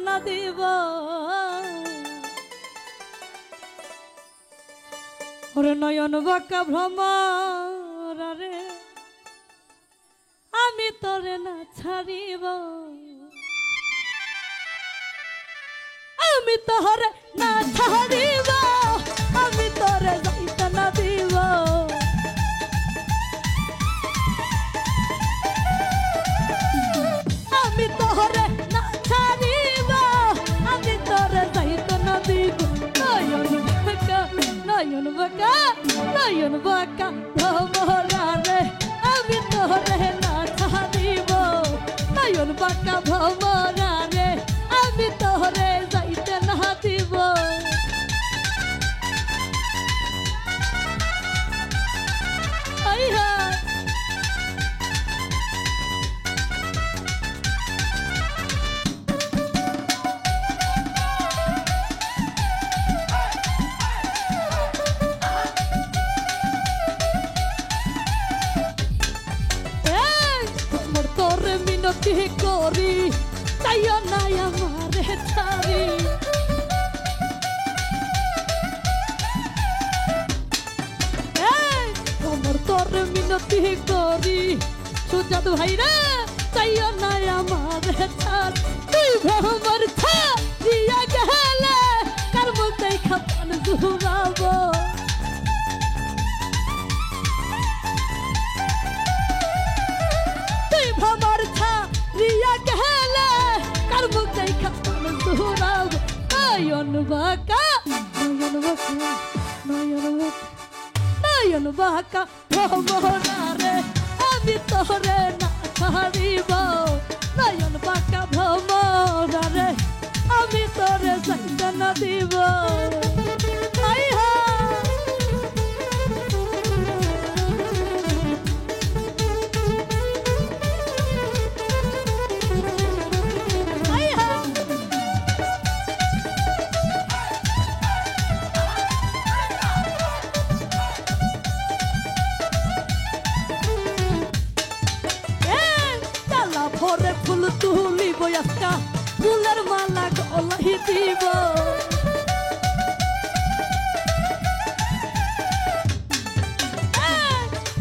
না দিব ওরে নয়ন বাঁকা ভ্রমর রে আমি তোরে না ছাড়িব আমি তোরে না ছাড়িব আমি তোরে যাইতে না দিব আমি তোরে না ছাড়িব আমি তোরে যাইতে না দিব নয়ন বাঁকা ভ্রমরা রে আমি তোরে না ছাড়িব নয়ন বাঁকা ভ্রমরা রে আমি তোরে যাইতে না দিব মিনতি করি তাইও নাই আমারে ছাড়ি আমার তোর মিনতি করি সুজাত ভাই রে তাইও নাই আমারে ছাড় তুই ভ্রমর ছাড়িয়া গেলে কার মধ্যে খাপান জুড়াবো ভ্রমর ছাড়িয়া গেলে কার মুখে খাপান জুড়াব নয়ন বাঁকা ভ্রমরা রে আমি তোরে না ছাড়িব নয়ন বাঁকা ভ্রমরা রে আমি তোরে যাইতে না দিব ভরে ফুল তুলিব একটা ফুলের মালা গলায় দিব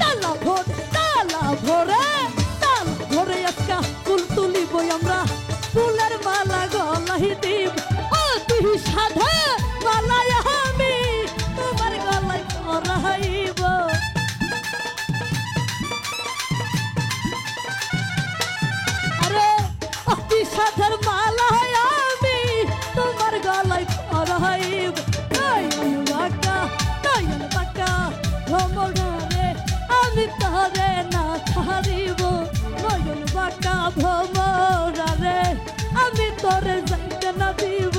তালা ভরে একটা ফুল তুলিব আমরা ফুলের মালা গলায় দিব ও তুই সাধে মালায় আমি তোমার গলায় করাইব সাধের মালা আমি তোমার গলায় পরাইব নয়ন বাঁকা ভ্রমরা রে আমি তোরে না ছাড়িব নয়ন বাঁকা ভ্রমরা রে আমি তোরে যাইতে না দিব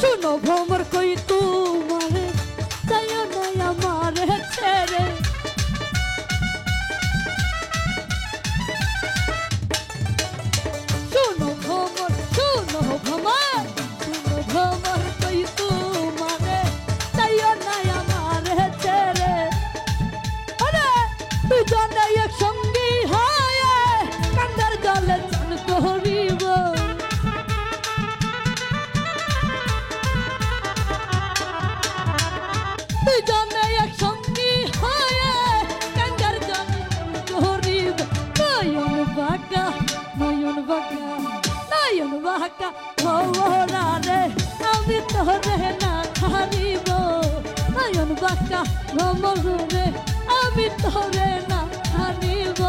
শুনো ভ্রমর কই তোমারে যাইও না আমারে ছেড়ে শুনো ভ্রমর কই তোমারে যাইও না আমারে ছেড়ে আরে দুজনে একসঙ্গী হয়ে কান্দার জলে চান করিব দুজনে একসঙ্গী হয়ে কাঙ্গার জলে করিব নয়ন বাঁকা ভ্রমরা রে আমি তোরে না ছাড়িব নয়ন বাঁকা ভ্রমর রে আমি তোরে না ছাড়িব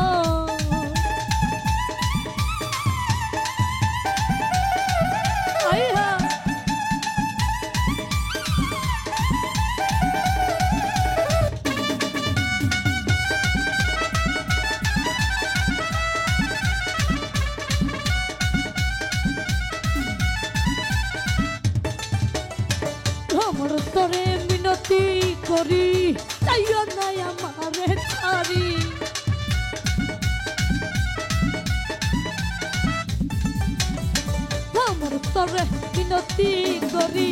তোরে মিনতি করি তাইও নাই আমারে মিনতি করি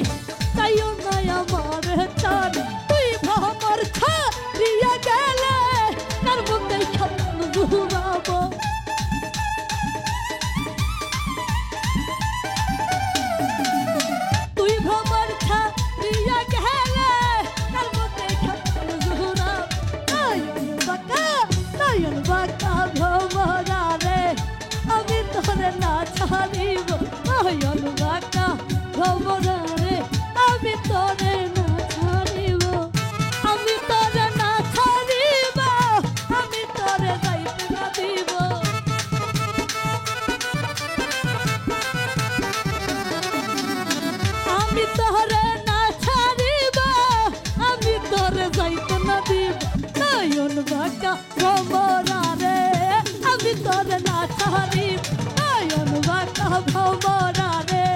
তাইও নাই আমার চান তুই ভ্রমর ছাড়িয়া গেলে তার মুখে স্বপ্ন ঘুরাবো তুই ভ্রমর ছাড়িয়া গেলে তার মুখে স্বপ্ন ঘুরাবো নয়ন বাঁকা ভ্রমরা রে আমি তোরে না ছাড়িব নয়ন বাঁকা ভ্রমরা রে আমি তোরে না ছাড়িব আমি তোরে না ছাড়িব আমি তোরে যাইতে না দিব আমি তোরে না ছাড়িব আমি তোরে যাইতে না দিব নয়ন বাঁকা ভ্রমরা রে আমি তোরে না ছাড়িব নয়ন বাঁকা ভ্রমরা রে